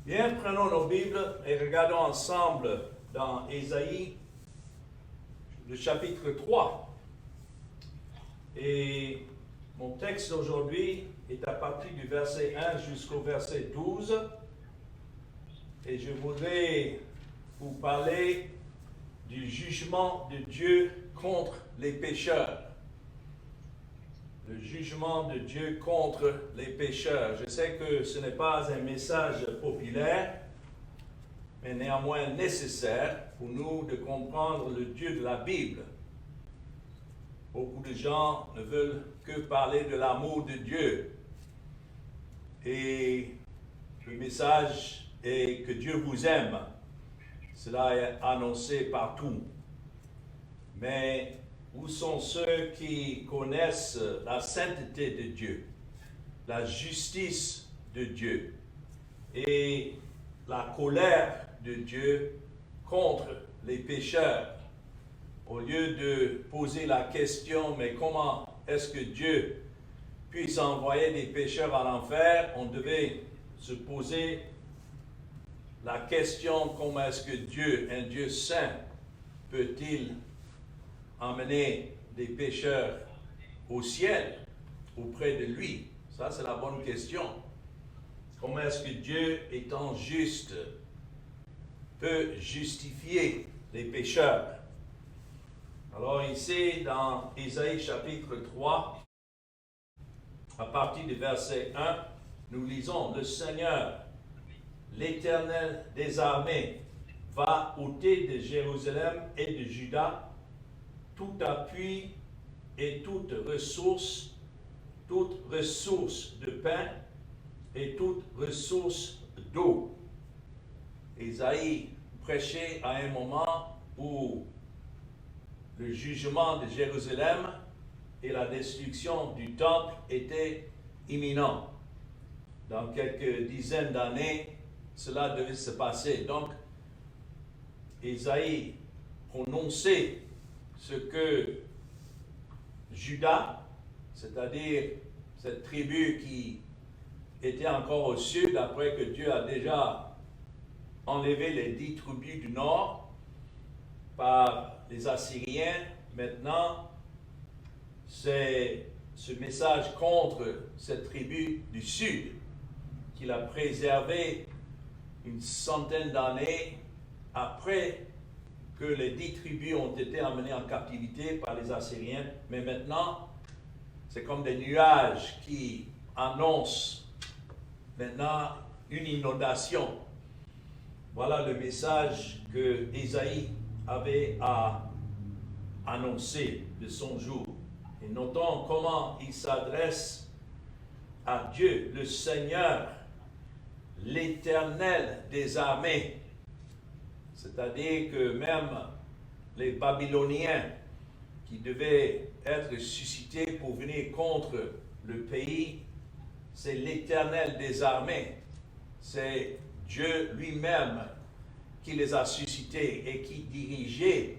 Bien, prenons nos Bibles et regardons ensemble dans Ésaïe, le chapitre 3. Et mon texte d'aujourd'hui est à partir du verset 1 jusqu'au verset 12. Et je voudrais vous parler du jugement de Dieu contre les pécheurs. Le jugement de Dieu contre les pécheurs. Je sais que ce n'est pas un message populaire, mais néanmoins nécessaire pour nous de comprendre le Dieu de la Bible. Beaucoup de gens ne veulent que parler de l'amour de Dieu. Et le message est que Dieu vous aime. Cela est annoncé partout. Mais où sont ceux qui connaissent la sainteté de Dieu, la justice de Dieu et la colère de Dieu contre les pécheurs? Au lieu de poser la question, mais comment est-ce que Dieu puisse envoyer des pécheurs à l'enfer, on devait se poser la question, comment est-ce que Dieu, un Dieu saint, peut-il emmener des pécheurs au ciel, auprès de lui? Ça, c'est la bonne question. Comment est-ce que Dieu, étant juste, peut justifier les pécheurs? Alors ici, dans Ésaïe chapitre 3, à partir du verset 1, nous lisons: Le Seigneur, l'Éternel des armées, va ôter de Jérusalem et de Juda tout appui et toute ressource de pain et toute ressource d'eau. Ésaïe prêchait à un moment où le jugement de Jérusalem et la destruction du temple étaient imminents. Dans quelques dizaines d'années, cela devait se passer. Donc, Ésaïe prononçait ce que Juda, c'est-à-dire cette tribu qui était encore au sud, après que Dieu a déjà enlevé les 10 tribus du nord par les Assyriens, maintenant c'est ce message contre cette tribu du sud qu'il a préservé une centaine d'années après que les 10 tribus ont été emmenées en captivité par les Assyriens. Mais maintenant, c'est comme des nuages qui annoncent maintenant une inondation. Voilà le message que Ésaïe avait à annoncer de son jour. Et notons comment il s'adresse à Dieu, le Seigneur, l'Éternel des armées. C'est-à-dire que même les Babyloniens qui devaient être suscités pour venir contre le pays, c'est l'Éternel des armées. C'est Dieu lui-même qui les a suscités et qui dirigeait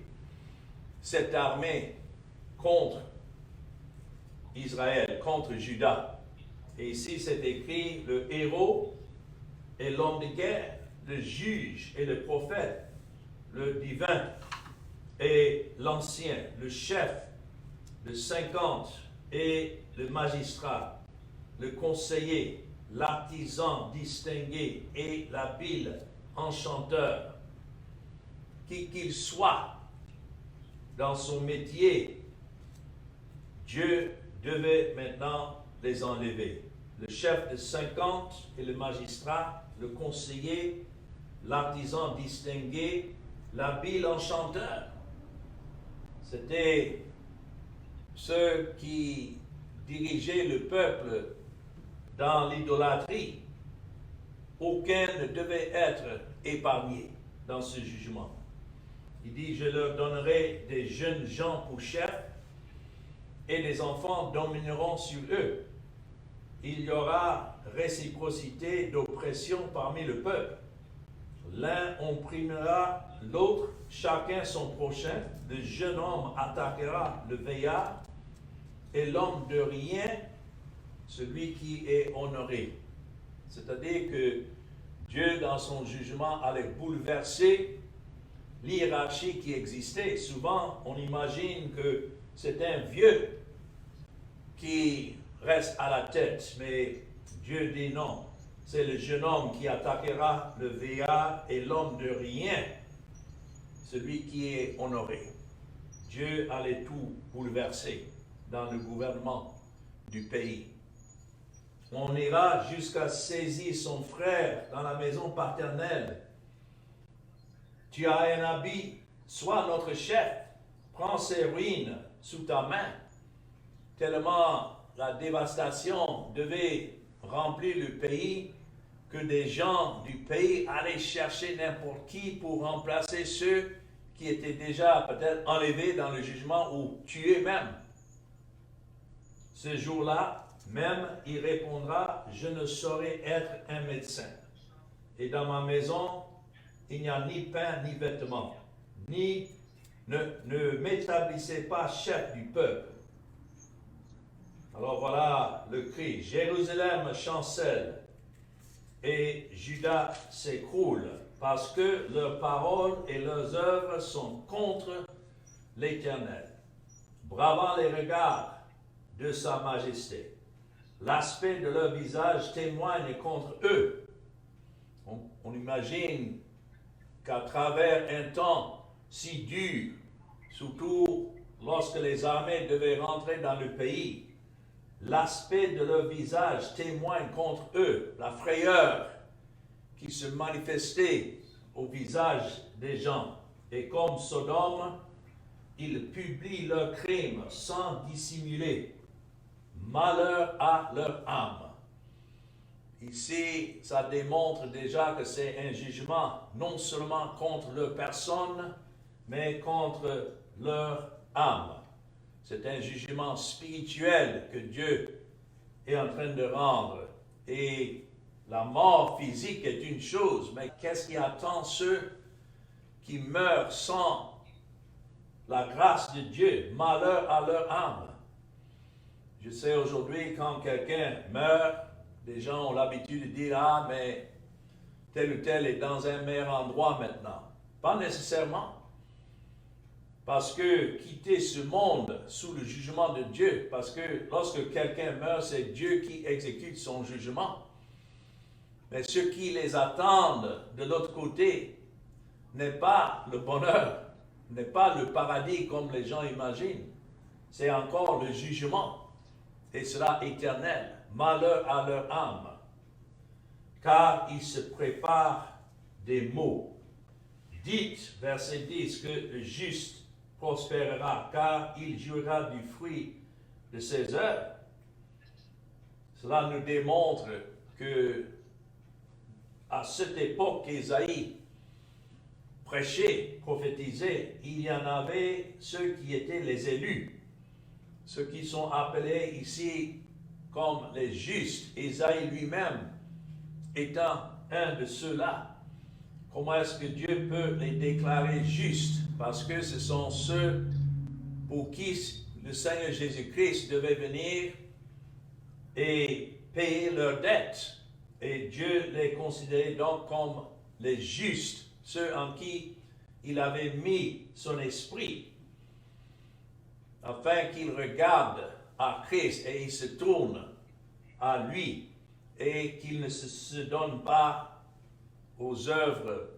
cette armée contre Israël, contre Juda. Et ici c'est écrit: le héros et l'homme de guerre, le juge et le prophète, le divin et l'ancien, le chef, le 50 et le magistrat, le conseiller, l'artisan distingué et l'habile enchanteur, qui qu'il soit dans son métier, Dieu devait maintenant les enlever. Le chef de 50 et le magistrat, le conseiller, l'artisan distingué, l'habile enchanteur. C'était ceux qui dirigeaient le peuple dans l'idolâtrie. Aucun ne devait être épargné dans ce jugement. Il dit: je leur donnerai des jeunes gens pour chefs, et les enfants domineront sur eux. Il y aura réciprocité d'oppression parmi le peuple. L'un opprimera l'autre, chacun son prochain. Le jeune homme attaquera le vieillard, et l'homme de rien, celui qui est honoré. C'est-à-dire que Dieu, dans son jugement, allait bouleverser l'hiérarchie qui existait. Souvent, on imagine que c'est un vieux qui reste à la tête, mais Dieu dit non. C'est le jeune homme qui attaquera le vieillard et l'homme de rien, celui qui est honoré. Dieu allait tout bouleverser dans le gouvernement du pays. On ira jusqu'à saisir son frère dans la maison paternelle. Tu as un habit, sois notre chef, prends ses ruines sous ta main. Tellement la dévastation devait remplir le pays que des gens du pays allaient chercher n'importe qui pour remplacer ceux qui étaient déjà peut-être enlevés dans le jugement ou tués même. Ce jour-là, même, il répondra, je ne saurais être un médecin. Et dans ma maison, il n'y a ni pain ni vêtements, ne m'établissez pas chef du peuple. Alors voilà le cri, Jérusalem chancelle et Juda s'écroule parce que leurs paroles et leurs œuvres sont contre l'Éternel, bravant les regards de sa majesté. L'aspect de leur visage témoigne contre eux. On imagine qu'à travers un temps si dur, surtout lorsque les armées devaient rentrer dans le pays, l'aspect de leur visage témoigne contre eux, la frayeur qui se manifestait au visage des gens. Et comme Sodome, ils publient leurs crimes sans dissimuler. Malheur à leur âme. Ici, ça démontre déjà que c'est un jugement non seulement contre leur personne, mais contre leur âme. C'est un jugement spirituel que Dieu est en train de rendre. Et la mort physique est une chose, mais qu'est-ce qui attend ceux qui meurent sans la grâce de Dieu? Malheur à leur âme. Je sais aujourd'hui, quand quelqu'un meurt, les gens ont l'habitude de dire « Ah, mais tel ou tel est dans un meilleur endroit maintenant. » Pas nécessairement. Parce que quitter ce monde sous le jugement de Dieu, parce que lorsque quelqu'un meurt, c'est Dieu qui exécute son jugement. Mais ceux qui les attendent de l'autre côté n'est pas le bonheur, n'est pas le paradis comme les gens imaginent. C'est encore le jugement. Et cela éternel, malheur à leur âme, car ils se préparent des maux. Dites, verset 10, que le juste prospérera, car il jouira du fruit de ses œuvres. Cela nous démontre que à cette époque qu'Ésaïe prêchait, prophétisait, il y en avait ceux qui étaient les élus. Ceux qui sont appelés ici comme les justes, Ésaïe lui-même étant un de ceux-là. Comment est-ce que Dieu peut les déclarer justes? Parce que ce sont ceux pour qui le Seigneur Jésus-Christ devait venir et payer leurs dettes. Et Dieu les considérait donc comme les justes, ceux en qui il avait mis son esprit, afin qu'ils regardent à Christ et ils se tournent à lui et qu'ils ne se donnent pas aux œuvres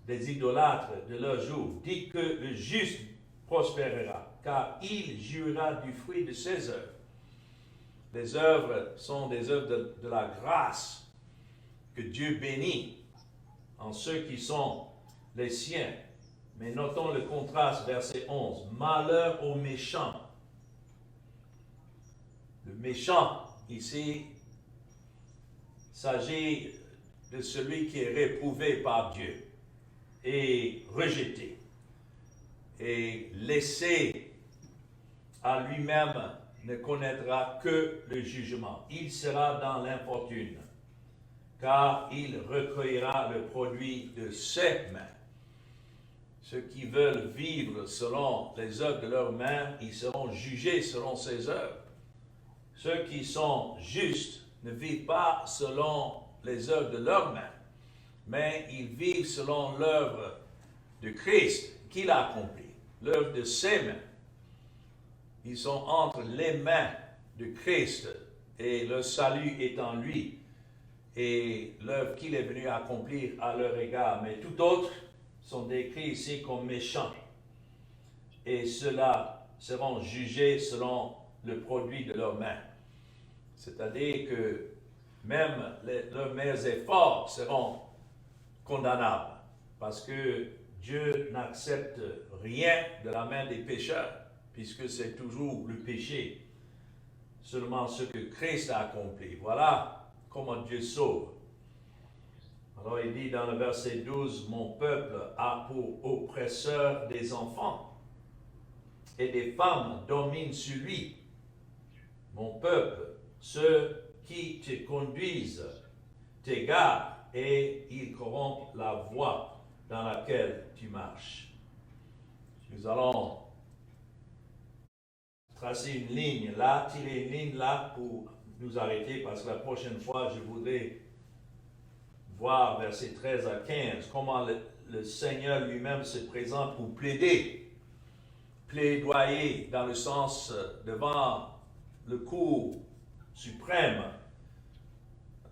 des idolâtres de leur jour. Dit que le juste prospérera, car il jouira du fruit de ses œuvres. Les œuvres sont des œuvres de la grâce que Dieu bénit en ceux qui sont les siens. Mais notons le contraste, verset 11. Malheur aux méchants. Le méchant, ici, s'agit de celui qui est réprouvé par Dieu et rejeté et laissé à lui-même ne connaîtra que le jugement. Il sera dans l'infortune, car il recueillera le produit de ses mains. Ceux qui veulent vivre selon les œuvres de leurs mains, ils seront jugés selon ses œuvres. Ceux qui sont justes ne vivent pas selon les œuvres de leurs mains, mais ils vivent selon l'œuvre de Christ qu'il a accomplie, l'œuvre de ses mains. Ils sont entre les mains de Christ et le salut est en lui et l'œuvre qu'il est venu accomplir à leur égard. Mais tout autres sont décrits ici comme méchants et ceux-là seront jugés selon le produit de leurs mains. C'est-à-dire que même leurs meilleurs efforts seront condamnables parce que Dieu n'accepte rien de la main des pécheurs puisque c'est toujours le péché, seulement ce que Christ a accompli. Voilà comment Dieu sauve. Alors il dit dans le verset 12, « Mon peuple a pour oppresseur des enfants, et des femmes dominent sur lui. Mon peuple, ceux qui te conduisent t'égarent, et ils corrompent la voie dans laquelle tu marches. » Nous allons tracer une ligne là, tirer une ligne là pour nous arrêter parce que la prochaine fois, je voudrais voir versets 13 à 15, comment le Seigneur lui-même se présente pour plaider, plaidoyer dans le sens devant le cour suprême,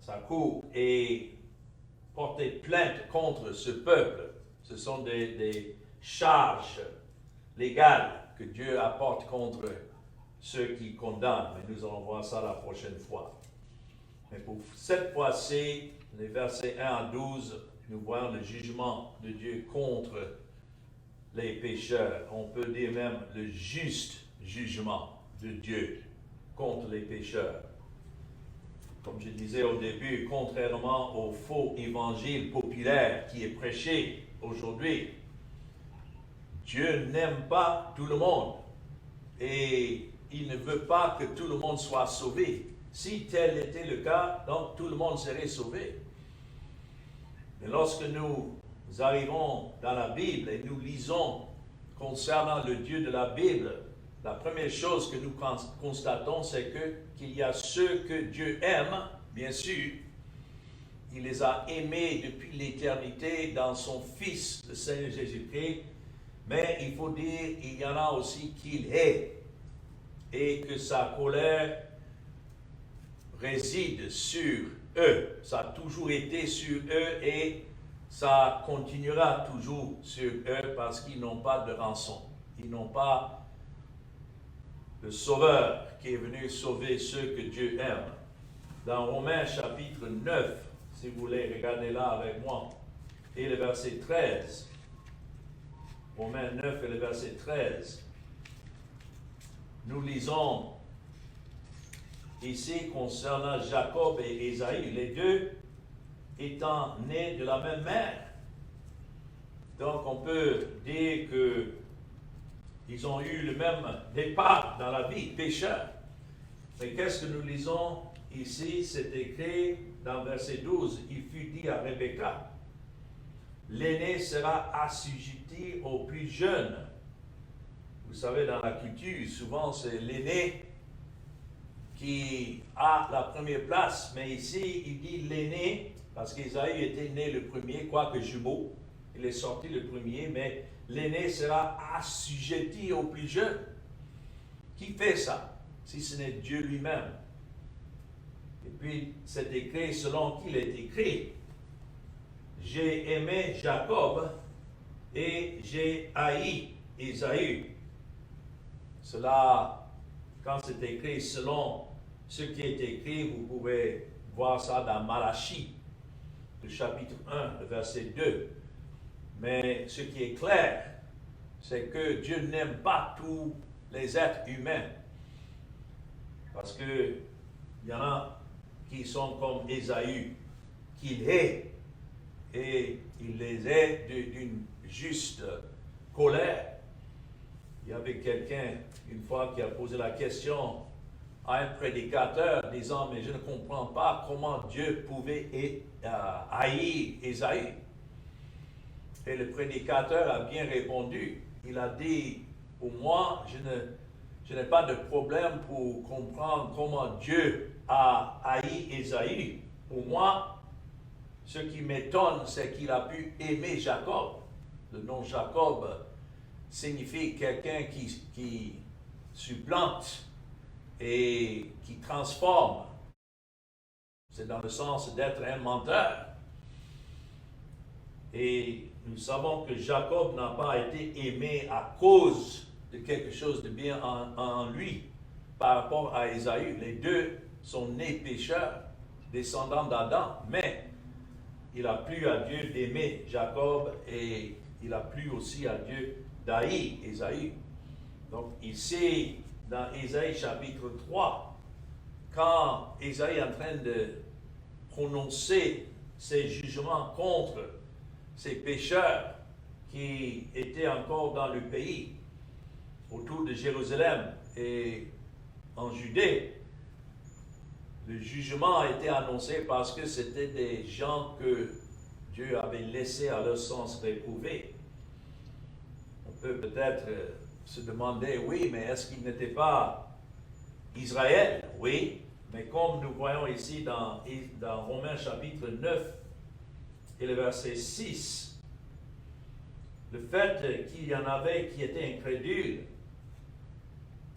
sa cour, et porter plainte contre ce peuple. Ce sont des charges légales que Dieu apporte contre ceux qui condamnent, mais nous allons voir ça la prochaine fois. Mais pour cette fois-ci, les versets 1 à 12, nous voyons le jugement de Dieu contre les pécheurs. On peut dire même le juste jugement de Dieu contre les pécheurs. Comme je disais au début, contrairement au faux évangile populaire qui est prêché aujourd'hui, Dieu n'aime pas tout le monde et il ne veut pas que tout le monde soit sauvé. Si tel était le cas, donc tout le monde serait sauvé. Mais lorsque nous arrivons dans la Bible et nous lisons concernant le Dieu de la Bible, la première chose que nous constatons, c'est qu'il y a ceux que Dieu aime, bien sûr. Il les a aimés depuis l'éternité dans son Fils, le Seigneur Jésus-Christ. Mais il faut dire, il y en a aussi qu'il hait et que sa colère réside sur eux. Ça a toujours été sur eux et ça continuera toujours sur eux parce qu'ils n'ont pas de rançon. Ils n'ont pas de sauveur qui est venu sauver ceux que Dieu aime. Dans Romains chapitre 9, si vous voulez regarder là avec moi, et le verset 13. Romains 9 et le verset 13. Nous lisons ici concernant Jacob et Ésaü, les deux étant nés de la même mère. Donc on peut dire qu'ils ont eu le même départ dans la vie, pécheur. Mais qu'est-ce que nous lisons ici? C'est écrit dans verset 12, il fut dit à Rebecca, l'aîné sera assujetti au plus jeune. Vous savez, dans la culture, souvent c'est l'aîné qui a la première place, mais ici il dit l'aîné, parce qu'Ésaü était né le premier, quoique jumeau, il est sorti le premier, mais l'aîné sera assujetti au plus jeune. Qui fait ça, si ce n'est Dieu lui-même? Et puis c'est écrit selon qu'il est écrit. J'ai aimé Jacob et j'ai haï Ésaü. Cela, quand c'est écrit selon ce qui est écrit, vous pouvez voir ça dans Malachie, le chapitre 1, le verset 2. Mais ce qui est clair, c'est que Dieu n'aime pas tous les êtres humains. Parce que il y en a qui sont comme Ésaü, qu'il hait, et il les hait d'une juste colère. Il y avait quelqu'un, une fois, qui a posé la question à un prédicateur, disant, mais je ne comprends pas comment Dieu pouvait haïr Ésaü. Et le prédicateur a bien répondu. Il a dit, pour moi, je n'ai pas de problème pour comprendre comment Dieu a haï Ésaü. Pour moi, ce qui m'étonne, c'est qu'il a pu aimer Jacob. Le nom Jacob signifie quelqu'un qui supplante et qui transforme. C'est dans le sens d'être un menteur. Et nous savons que Jacob n'a pas été aimé à cause de quelque chose de bien en lui par rapport à Ésaü. Les deux sont nés pécheurs, descendants d'Adam, mais il a plu à Dieu d'aimer Jacob et il a plu aussi à Dieu d'haïr Ésaü. Donc ici, dans Ésaïe chapitre 3, quand Ésaïe est en train de prononcer ses jugements contre ces pécheurs qui étaient encore dans le pays, autour de Jérusalem et en Judée, le jugement a été annoncé parce que c'était des gens que Dieu avait laissés à leur sens réprouvé. On peut peut-être se demander, oui, mais est-ce qu'ils n'étaient pas Israël? Oui, mais comme nous voyons ici dans Romains chapitre 9 et le verset 6, le fait qu'il y en avait qui étaient incrédules,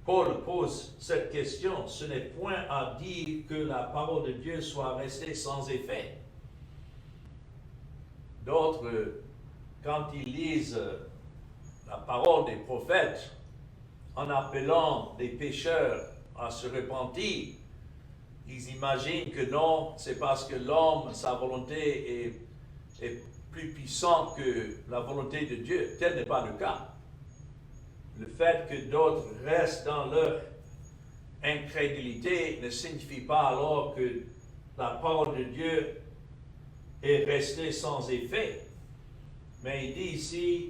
Paul pose cette question, ce n'est point à dire que la parole de Dieu soit restée sans effet. D'autres, quand ils lisent la parole des prophètes, en appelant des pécheurs à se repentir, ils imaginent que non, c'est parce que l'homme, sa volonté est plus puissante que la volonté de Dieu. Tel n'est pas le cas. Le fait que d'autres restent dans leur incrédulité ne signifie pas alors que la parole de Dieu est restée sans effet. Mais il dit ici,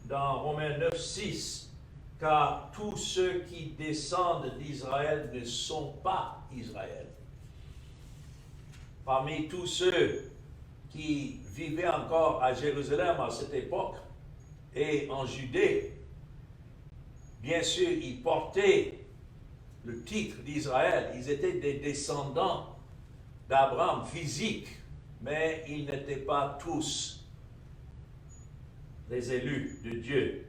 dans Romains 9, 6, car tous ceux qui descendent d'Israël ne sont pas Israël. Parmi tous ceux qui vivaient encore à Jérusalem à cette époque et en Judée, bien sûr, ils portaient le titre d'Israël. Ils étaient des descendants d'Abraham physique, mais ils n'étaient pas tous les élus de Dieu.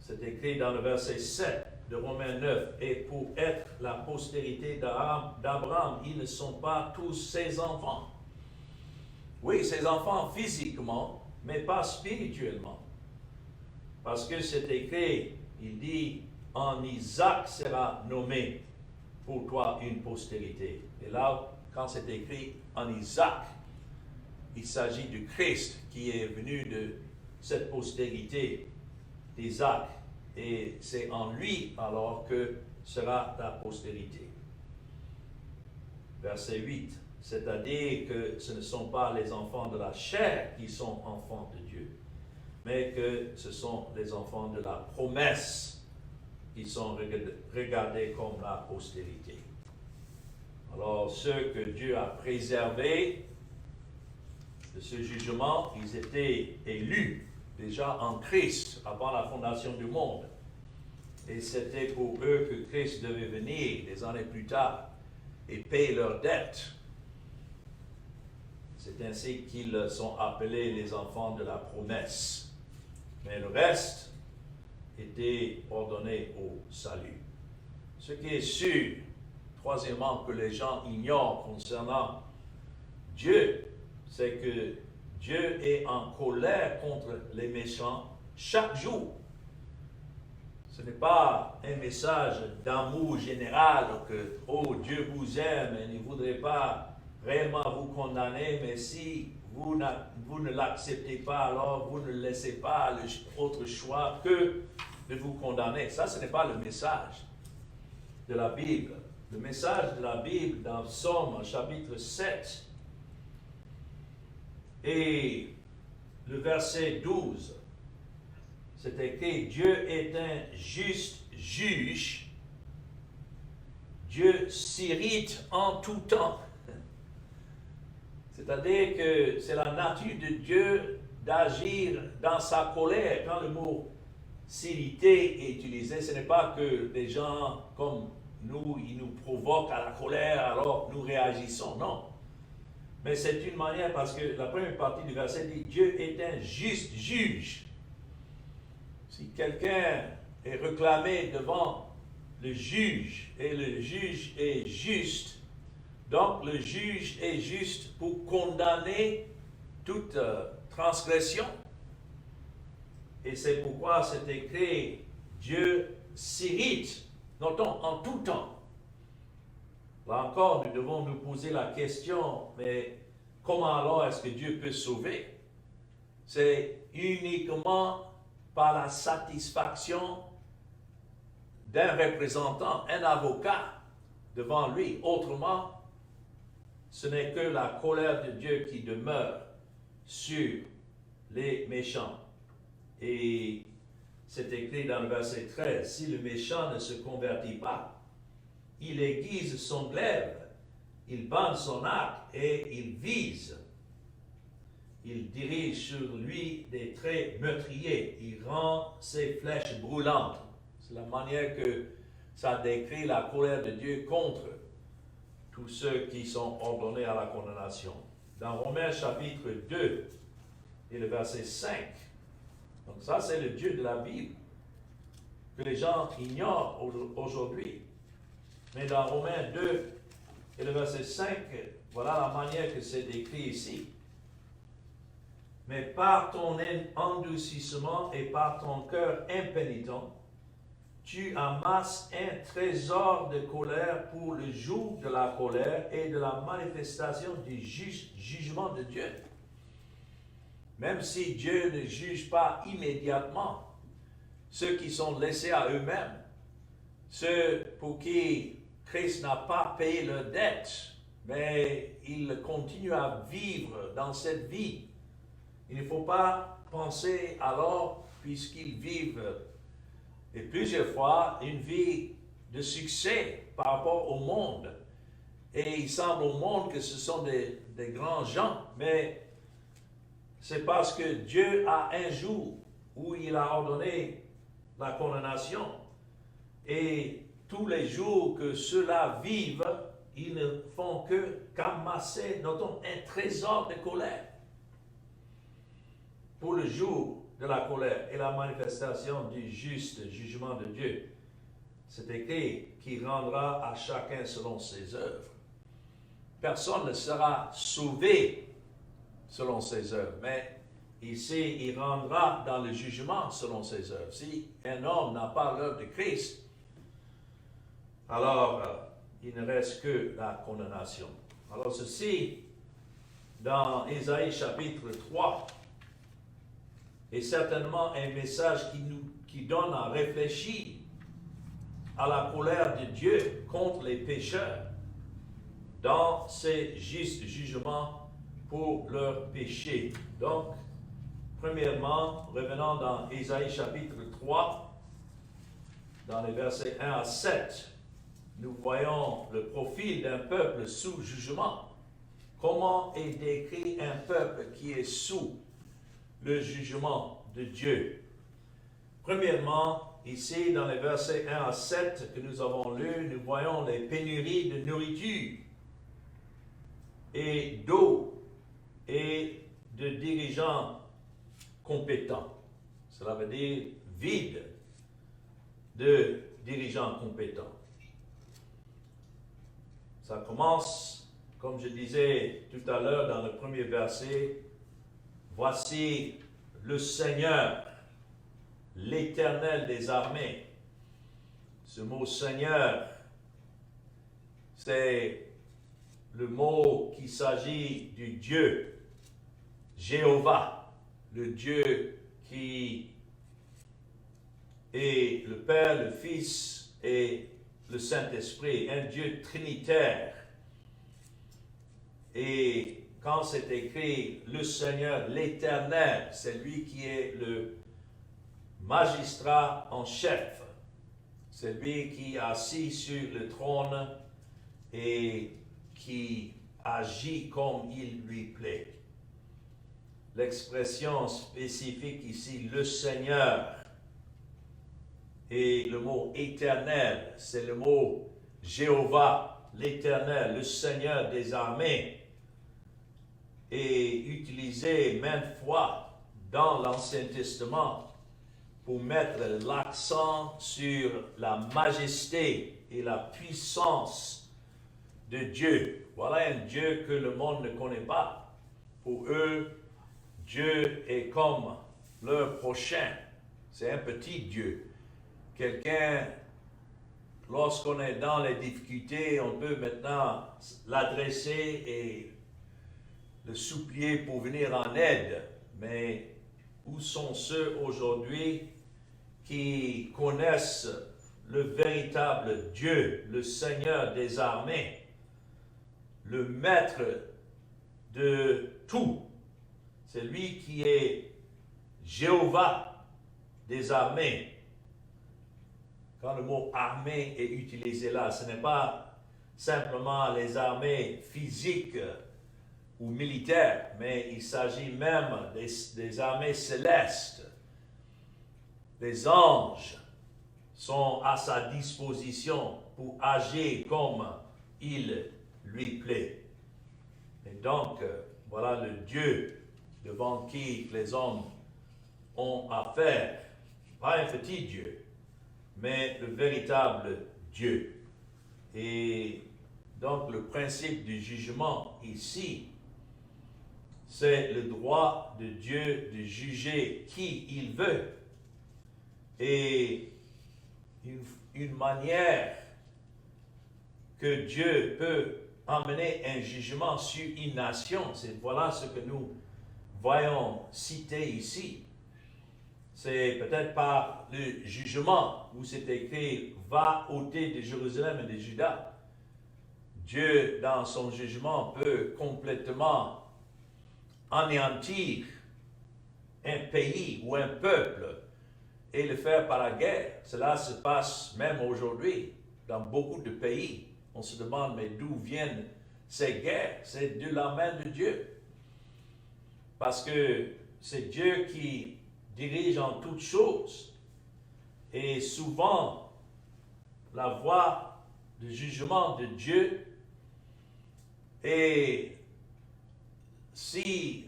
C'est écrit dans le verset 7 de Romains 9. Et pour être la postérité d'Abraham, ils ne sont pas tous ses enfants. Oui, ses enfants physiquement, mais pas spirituellement. Parce que c'est écrit, il dit, en Isaac sera nommé pour toi une postérité. Et là, quand c'est écrit en Isaac, il s'agit du Christ qui est venu de cette postérité d'Isaac. Et c'est en lui alors que sera la postérité. Verset 8, c'est-à-dire que ce ne sont pas les enfants de la chair qui sont enfants de Dieu, mais que ce sont les enfants de la promesse qui sont regardés comme la postérité. Alors, ceux que Dieu a préservés de ce jugement, ils étaient élus déjà en Christ avant la fondation du monde. Et c'était pour eux que Christ devait venir des années plus tard et payer leurs dettes. C'est ainsi qu'ils sont appelés les enfants de la promesse. Mais le reste était ordonné au salut. Ce qui est sûr, troisièmement, que les gens ignorent concernant Dieu, c'est que Dieu est en colère contre les méchants chaque jour. Ce n'est pas un message d'amour général que « Oh, Dieu vous aime et ne voudrait pas réellement vous condamner, mais si vous ne l'acceptez pas, alors vous ne laissez pas autre choix que de vous condamner. » Ça, ce n'est pas le message de la Bible. Le message de la Bible dans Psaume chapitre 7 et le verset 12, c'est écrit, Dieu est un juste juge, Dieu s'irrite en tout temps. C'est-à-dire que c'est la nature de Dieu d'agir dans sa colère. Quand le mot s'irriter est utilisé, ce n'est pas que des gens comme nous, ils nous provoquent à la colère, alors nous réagissons, non. Mais c'est une manière parce que la première partie du verset dit Dieu est un juste juge. Si quelqu'un est réclamé devant le juge et le juge est juste, donc le juge est juste pour condamner toute transgression. Et c'est pourquoi c'est écrit Dieu s'irrite, notons, en tout temps. Là encore, nous devons nous poser la question, mais comment alors est-ce que Dieu peut sauver? C'est uniquement par la satisfaction d'un représentant, un avocat devant lui. Autrement, ce n'est que la colère de Dieu qui demeure sur les méchants. Et c'est écrit dans le verset 13, si le méchant ne se convertit pas, il aiguise son glaive, il bande son arc et il vise. Il dirige sur lui des traits meurtriers, il rend ses flèches brûlantes. C'est la manière que ça décrit la colère de Dieu contre tous ceux qui sont ordonnés à la condamnation. Dans Romains chapitre 2 et le verset 5, donc ça c'est le Dieu de la Bible que les gens ignorent aujourd'hui. Mais dans Romains 2 et le verset 5, voilà la manière que c'est décrit ici. Mais par ton endurcissement et par ton cœur impénitent, tu amasses un trésor de colère pour le jour de la colère et de la manifestation du jugement de Dieu. Même si Dieu ne juge pas immédiatement ceux qui sont laissés à eux-mêmes, ceux pour qui Christ n'a pas payé leur dette, mais ils continuent à vivre dans cette vie. Il ne faut pas penser alors, puisqu'ils vivent, et plusieurs fois, une vie de succès par rapport au monde. Et il semble au monde que ce sont des grands gens, mais c'est parce que Dieu a un jour où il a ordonné la condamnation. Et tous les jours que ceux-là vivent, ils ne font qu'amasser, notons, un trésor de colère pour le jour de la colère et la manifestation du juste jugement de Dieu. C'est écrit qu'il rendra à chacun selon ses œuvres. Personne ne sera sauvé selon ses œuvres, mais ici, il rendra dans le jugement selon ses œuvres. Si un homme n'a pas l'œuvre de Christ, alors il ne reste que la condamnation. Alors ceci, dans Ésaïe chapitre 3, est certainement un message qui donne à réfléchir à la colère de Dieu contre les pécheurs dans ses justes jugements pour leurs péchés. Donc, premièrement, revenons dans Ésaïe chapitre 3, dans les versets 1 à 7, nous voyons le profil d'un peuple sous jugement. Comment est décrit un peuple qui est sous le jugement de Dieu? Premièrement, ici dans les versets 1 à 7 que nous avons lus, nous voyons les pénuries de nourriture et d'eau et de dirigeants compétents. Cela veut dire vide de dirigeants compétents. Ça commence, comme je disais tout à l'heure dans le premier verset, voici le Seigneur, l'Éternel des armées. Ce mot Seigneur, c'est le mot qui s'agit du Dieu, Jéhovah, le Dieu qui est le Père, le Fils et le Saint-Esprit, un Dieu trinitaire. Et quand c'est écrit le Seigneur, l'Éternel, c'est lui qui est le magistrat en chef. C'est lui qui est assis sur le trône et qui agit comme il lui plaît. L'expression spécifique ici, le Seigneur, et le mot éternel, c'est le mot Jéhovah, l'Éternel, le Seigneur des armées. est utilisé maintes fois dans l'Ancien Testament pour mettre l'accent sur la majesté et la puissance de Dieu. Voilà un Dieu que le monde ne connaît pas. Pour eux, Dieu est comme leur prochain. C'est un petit Dieu. Quelqu'un, lorsqu'on est dans les difficultés, on peut maintenant l'adresser et le supplier pour venir en aide. Mais où sont ceux aujourd'hui qui connaissent le véritable Dieu, le Seigneur des armées, le maître de tout? C'est lui qui est Jéhovah des armées. Quand le mot armée est utilisé là, ce n'est pas simplement les armées physiques ou militaires, mais il s'agit même des armées célestes. Les anges sont à sa disposition pour agir comme il lui plaît. Et donc, voilà le Dieu devant qui les hommes ont affaire. Pas un petit Dieu, mais le véritable Dieu. Et donc, le principe du jugement ici, c'est le droit de Dieu de juger qui il veut. Et une manière que Dieu peut amener un jugement sur une nation, voilà ce que nous voyons cité ici. C'est peut-être par le jugement où c'est écrit « Va ôter de Jérusalem et de Juda ». Dieu, dans son jugement, peut complètement anéantir un pays ou un peuple et le faire par la guerre. Cela se passe même aujourd'hui dans beaucoup de pays. On se demande, mais d'où viennent ces guerres? C'est de la main de Dieu. Parce que c'est Dieu qui dirige en toutes choses. Et souvent, la voie de jugement de Dieu est si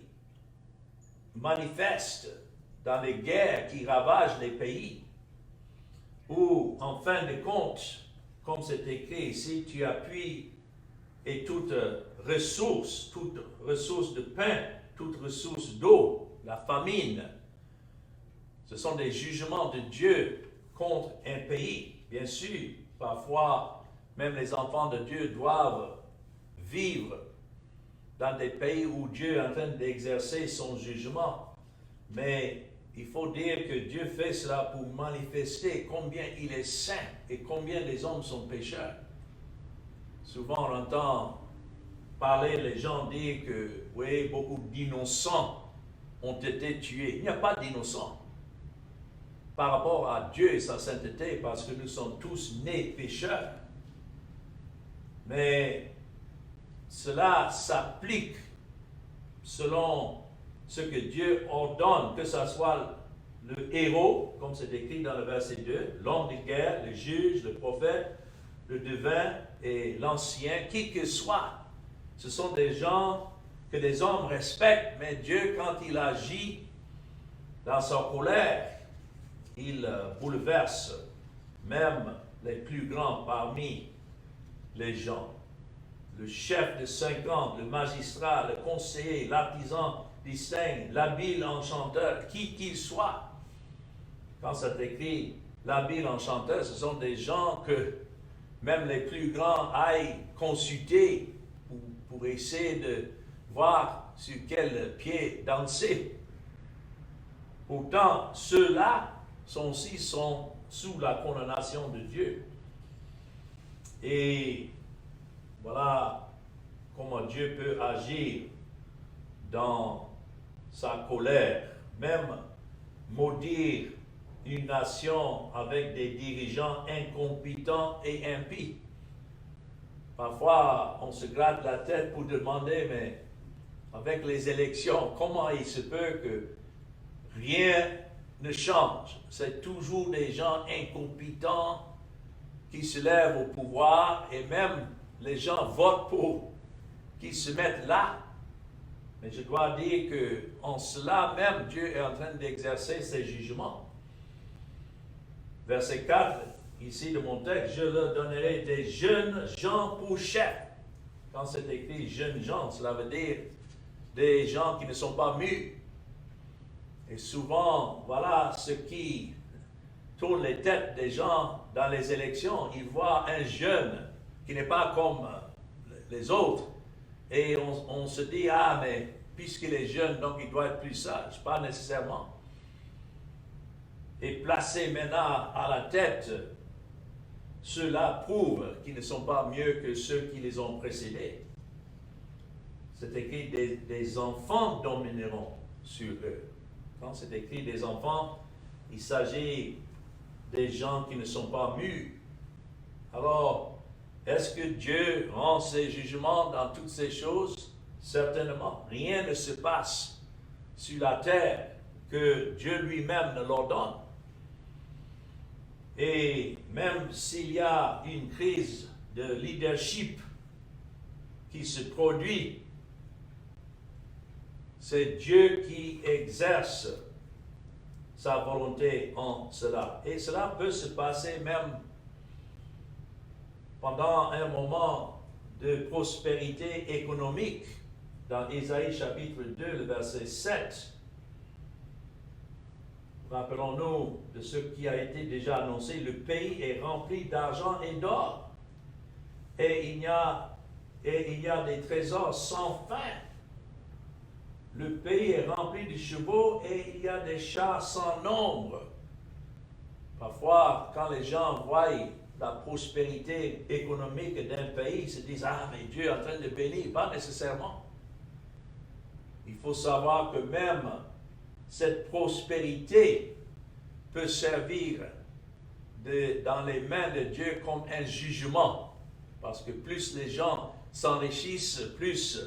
manifeste dans les guerres qui ravagent les pays, où, en fin de compte, comme c'est écrit ici, tu appuies et toute ressource de pain, toute ressource d'eau, la famine. Ce sont des jugements de Dieu contre un pays. Bien sûr, parfois, même les enfants de Dieu doivent vivre dans des pays où Dieu est en train d'exercer son jugement. Mais il faut dire que Dieu fait cela pour manifester combien il est saint et combien les hommes sont pécheurs. Souvent, on entend parler, les gens dire que, oui, beaucoup d'innocents ont été tués. Il n'y a pas d'innocents par rapport à Dieu et sa sainteté, parce que nous sommes tous nés pécheurs. Mais cela s'applique selon ce que Dieu ordonne, que ce soit le héros, comme c'est écrit dans le verset 2, l'homme de guerre, le juge, le prophète, le devin et l'ancien, qui que soit. Ce sont des gens que les hommes respectent, mais Dieu, quand il agit dans sa colère, il bouleverse même les plus grands parmi les gens. Le chef de 50, le magistrat, le conseiller, l'artisan distingue, l'habile enchanteur, qui qu'il soit. Quand c'est écrit l'habile enchanteur, ce sont des gens que même les plus grands aillent consulter pour essayer de voir sur quel pied danser. Pourtant, ceux-là sont sous la condamnation de Dieu. Et voilà comment Dieu peut agir dans sa colère, même maudire une nation avec des dirigeants incompétents et impies. Parfois, on se gratte la tête pour demander, mais avec les élections, comment il se peut que rien ne change? C'est toujours des gens incompétents qui se lèvent au pouvoir et même les gens votent pour qu'ils se mettent là. Mais je dois dire que en cela même, Dieu est en train d'exercer ses jugements. Verset 4, ici de mon texte, je leur donnerai des jeunes gens pour chefs. Quand c'est écrit jeunes gens, cela veut dire des gens qui ne sont pas mûrs. Et souvent, voilà ce qui tourne les têtes des gens dans les élections. Ils voient un jeune qui n'est pas comme les autres. Et on se dit, ah, mais puisqu'il est jeune, donc il doit être plus sage. Pas nécessairement. Et placer maintenant à la tête, cela prouve qu'ils ne sont pas mieux que ceux qui les ont précédés. C'est écrit des enfants domineront sur eux. Quand c'est écrit des enfants, il s'agit des gens qui ne sont pas mûrs. Alors, est-ce que Dieu rend ses jugements dans toutes ces choses? Certainement. Rien ne se passe sur la terre que Dieu lui-même ne l'ordonne. Et même s'il y a une crise de leadership qui se produit, c'est Dieu qui exerce sa volonté en cela. Et cela peut se passer même pendant un moment de prospérité économique. Dans Ésaïe chapitre 2, le verset 7, rappelons-nous de ce qui a été déjà annoncé, le pays est rempli d'argent et d'or. Et il y a des trésors sans fin. Le pays est rempli de chevaux et il y a des chars sans nombre. Parfois, quand les gens voient la prospérité économique d'un pays, ils se disent, ah, mais Dieu est en train de bénir. Pas nécessairement. Il faut savoir que même cette prospérité peut servir dans les mains de Dieu comme un jugement. Parce que plus les gens s'enrichissent, plus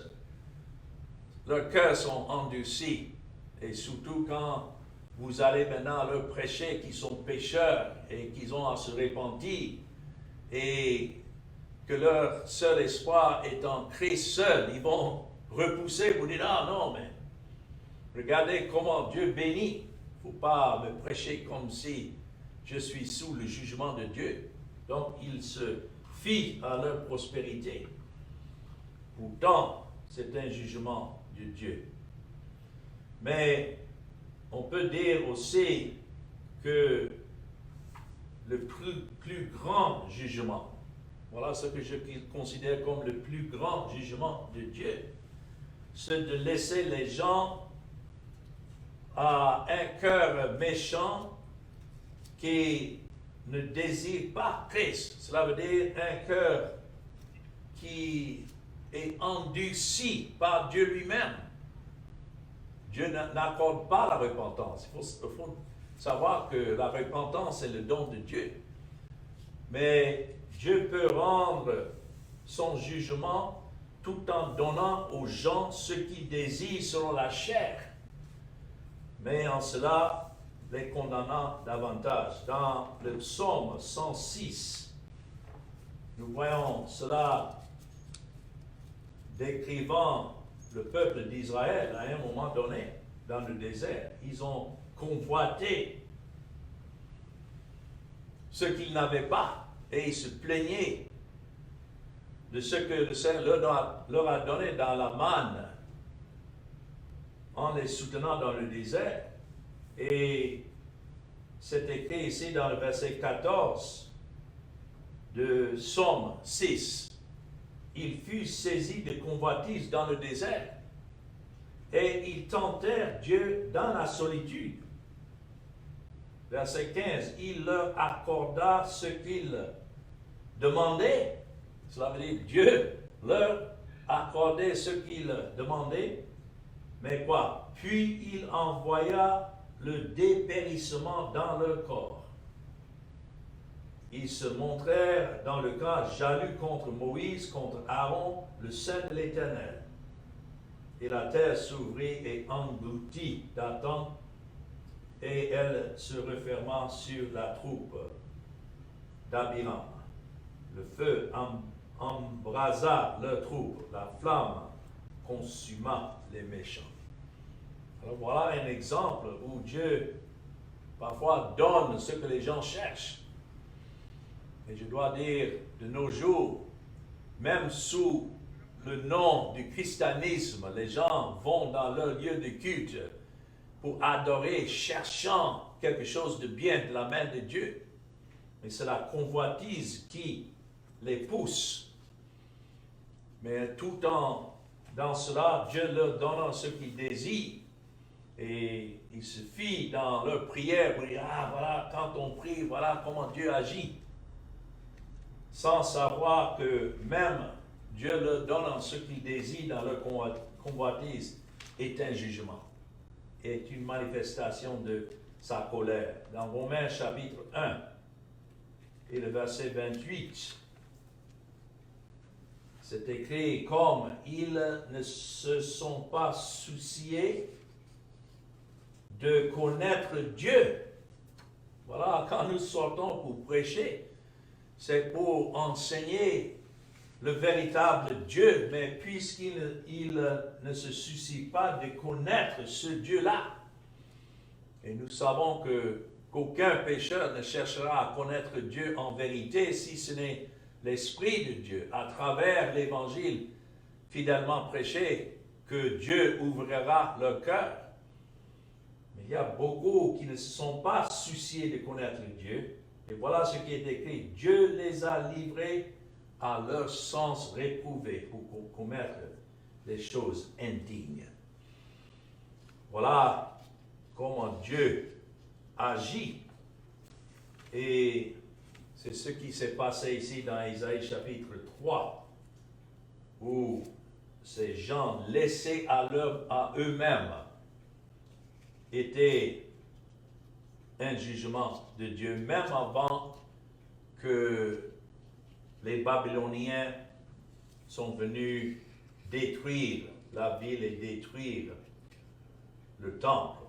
leurs cœurs sont endurcis. Et surtout quand vous allez maintenant leur prêcher qu'ils sont pécheurs et qu'ils ont à se repentir et que leur seul espoir est en Christ seul, ils vont repousser pour dire, ah non, mais regardez comment Dieu bénit. Il ne faut pas me prêcher comme si je suis sous le jugement de Dieu. Donc, ils se fient à leur prospérité. Pourtant, c'est un jugement de Dieu. Mais on peut dire aussi que le plus grand jugement, voilà ce que je considère comme le plus grand jugement de Dieu, c'est de laisser les gens à un cœur méchant qui ne désire pas Christ. Cela veut dire un cœur qui est endurci par Dieu lui-même. Dieu n'accorde pas la repentance. Il faut savoir que la repentance est le don de Dieu. Mais Dieu peut rendre son jugement tout en donnant aux gens ce qu'ils désirent selon la chair, mais en cela les condamnant davantage. Dans le psaume 106, nous voyons cela décrivant le peuple d'Israël à un moment donné dans le désert. Ils ont convoité ce qu'ils n'avaient pas et ils se plaignaient de ce que le Seigneur leur a donné dans la manne en les soutenant dans le désert. Et c'est écrit ici dans le verset 14 de Psaume 6. Il fut saisi de convoitise dans le désert et ils tentèrent Dieu dans la solitude. Verset 15, il leur accorda ce qu'ils demandaient. Cela veut dire Dieu leur accordait ce qu'ils demandaient. Mais quoi? Puis il envoya le dépérissement dans leur corps. Ils se montrèrent dans le cas jaloux contre Moïse, contre Aaron, le Saint de l'Éternel. Et la terre s'ouvrit et engloutit Dathan, et elle se referma sur la troupe d'Abiram. Le feu embrasa leur troupe, la flamme consumma les méchants. Alors voilà un exemple où Dieu parfois donne ce que les gens cherchent. Et je dois dire, de nos jours, même sous le nom du christianisme, les gens vont dans leur lieu de culte pour adorer, cherchant quelque chose de bien de la main de Dieu. Mais c'est la convoitise qui les pousse. Mais tout dans cela, Dieu leur donne ce qu'ils désirent. Et il se fient dans leur prière pour dire, ah voilà, quand on prie, voilà comment Dieu agit. Sans savoir que même Dieu leur donne ce qu'ils désirent dans leur convoitise est un jugement, est une manifestation de sa colère. Dans Romains chapitre 1 et le verset 28, c'est écrit comme ils ne se sont pas souciés de connaître Dieu. Voilà, quand nous sortons pour prêcher, c'est pour enseigner le véritable Dieu, mais puisqu'il ne se soucie pas de connaître ce Dieu-là, et nous savons qu'aucun pécheur ne cherchera à connaître Dieu en vérité si ce n'est l'Esprit de Dieu, à travers l'Évangile fidèlement prêché, que Dieu ouvrira leur cœur. Mais il y a beaucoup qui ne se sont pas souciés de connaître Dieu. Et voilà ce qui est écrit. Dieu les a livrés à leur sens réprouvé pour commettre des choses indignes. Voilà comment Dieu agit. Et c'est ce qui s'est passé ici dans Isaïe chapitre 3, où ces gens laissés à eux-mêmes étaient un jugement de Dieu, même avant que les Babyloniens sont venus détruire la ville et détruire le temple.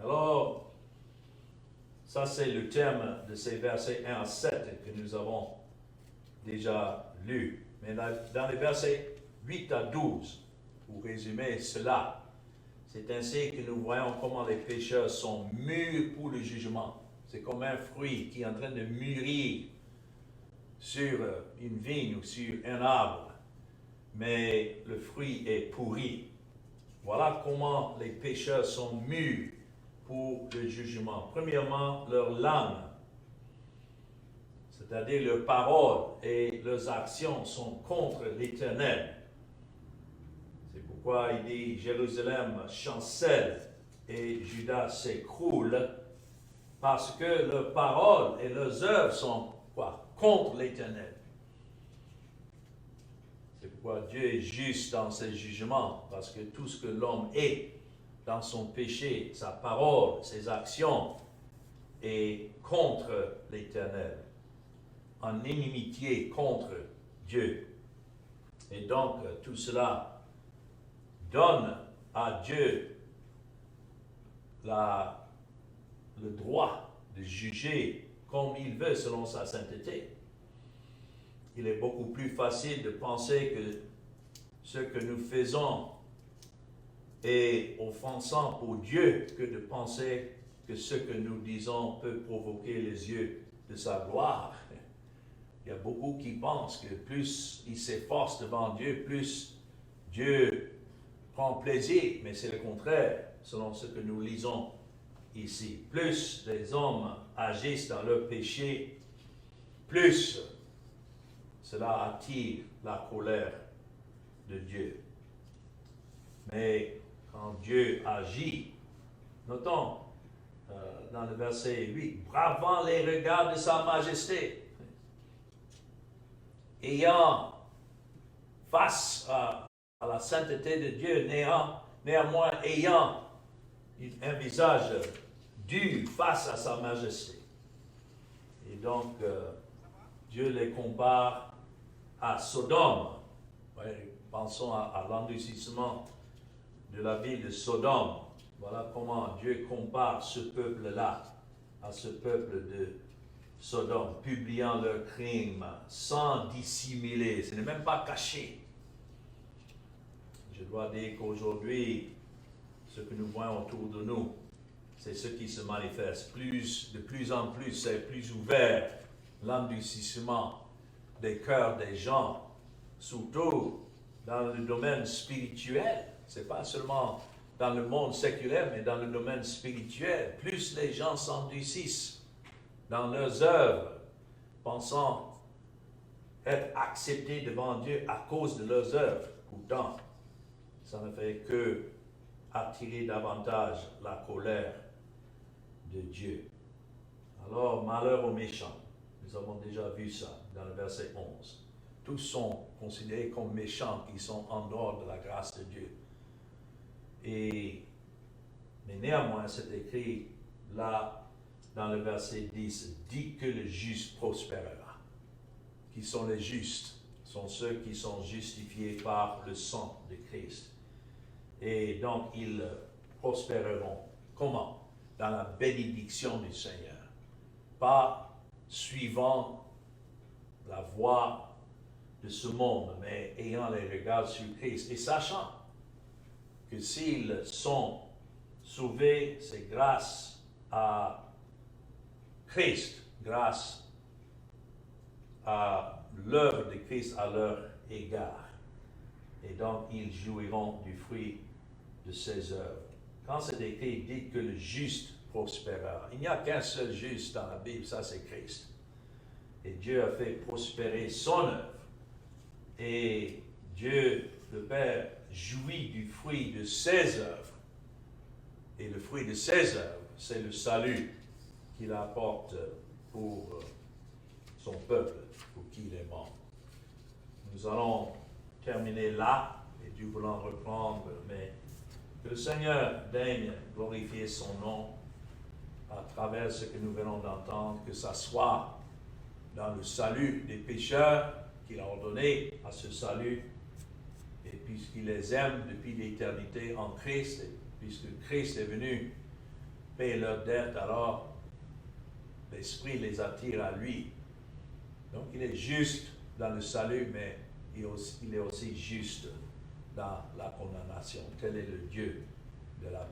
Alors, ça c'est le thème de ces versets 1 à 7 que nous avons déjà lus. Mais dans les versets 8 à 12, pour résumer cela, c'est ainsi que nous voyons comment les pécheurs sont mûrs pour le jugement. C'est comme un fruit qui est en train de mûrir sur une vigne ou sur un arbre, mais le fruit est pourri. Voilà comment les pécheurs sont mûrs pour le jugement. Premièrement, leur langue, c'est-à-dire leurs paroles et leurs actions sont contre l'Éternel. C'est pourquoi il dit Jérusalem chancelle et Juda s'écroule, parce que leurs paroles et leurs œuvres sont quoi? Contre l'Éternel. C'est pourquoi Dieu est juste dans ses jugements, parce que tout ce que l'homme est dans son péché, sa parole, ses actions, est contre l'Éternel, en inimitié contre Dieu. Et donc, tout cela donne à Dieu le droit de juger comme il veut selon sa sainteté. Il est beaucoup plus facile de penser que ce que nous faisons est offensant pour Dieu que de penser que ce que nous disons peut provoquer les yeux de sa gloire. Il y a beaucoup qui pensent que plus ils s'efforcent devant Dieu, plus Dieu prend plaisir, mais c'est le contraire, selon ce que nous lisons ici. Plus les hommes agissent dans leur péché, plus cela attire la colère de Dieu. Mais quand Dieu agit, notons dans le verset 8, bravant les regards de sa majesté, ayant face à la sainteté de Dieu, néanmoins ayant un visage dur face à sa majesté. Et donc, Dieu les compare à Sodome. Ouais, pensons à l'endurcissement de la ville de Sodome. Voilà comment Dieu compare ce peuple-là à ce peuple de Sodome, publiant leurs crimes sans dissimuler. Ce n'est même pas caché. Je je dois dire qu'aujourd'hui, ce que nous voyons autour de nous, c'est ce qui se manifeste. De plus en plus, c'est plus ouvert l'endurcissement des cœurs des gens, surtout dans le domaine spirituel. Ce n'est pas seulement dans le monde séculaire, mais dans le domaine spirituel. Plus les gens s'endurcissent dans leurs œuvres, pensant être acceptés devant Dieu à cause de leurs œuvres. Pourtant, ça ne fait que attirer davantage la colère de Dieu. Alors, malheur aux méchants. Nous avons déjà vu ça dans le verset 11. Tous sont considérés comme méchants qui sont en dehors de la grâce de Dieu. Mais néanmoins, c'est écrit là dans le verset 10, dit que le juste prospérera. Qui sont les justes? Sont ceux qui sont justifiés par le sang de Christ. Et donc, ils prospéreront. Comment? Dans la bénédiction du Seigneur. Pas suivant la voie de ce monde, mais ayant les regards sur Christ et sachant que s'ils sont sauvés, c'est grâce à Christ, grâce à l'œuvre de Christ à leur égard. Et donc, ils jouiront du fruit de ses œuvres. Quand c'est écrit, dit que le juste prospérera. Il n'y a qu'un seul juste dans la Bible, ça c'est Christ. Et Dieu a fait prospérer son œuvre. Et Dieu, le Père, jouit du fruit de ses œuvres. Et le fruit de ses œuvres, c'est le salut qu'il apporte pour son peuple, pour qui il est mort. Nous allons terminer là, et Dieu voulant reprendre, mais que le Seigneur daigne glorifier son nom à travers ce que nous venons d'entendre, que ça soit dans le salut des pécheurs qu'il a ordonné à ce salut, et puisqu'il les aime depuis l'éternité en Christ, et puisque Christ est venu payer leur dette, alors l'Esprit les attire à lui. Donc il est juste dans le salut, mais il est aussi juste dans la condamnation. Tel est le Dieu de la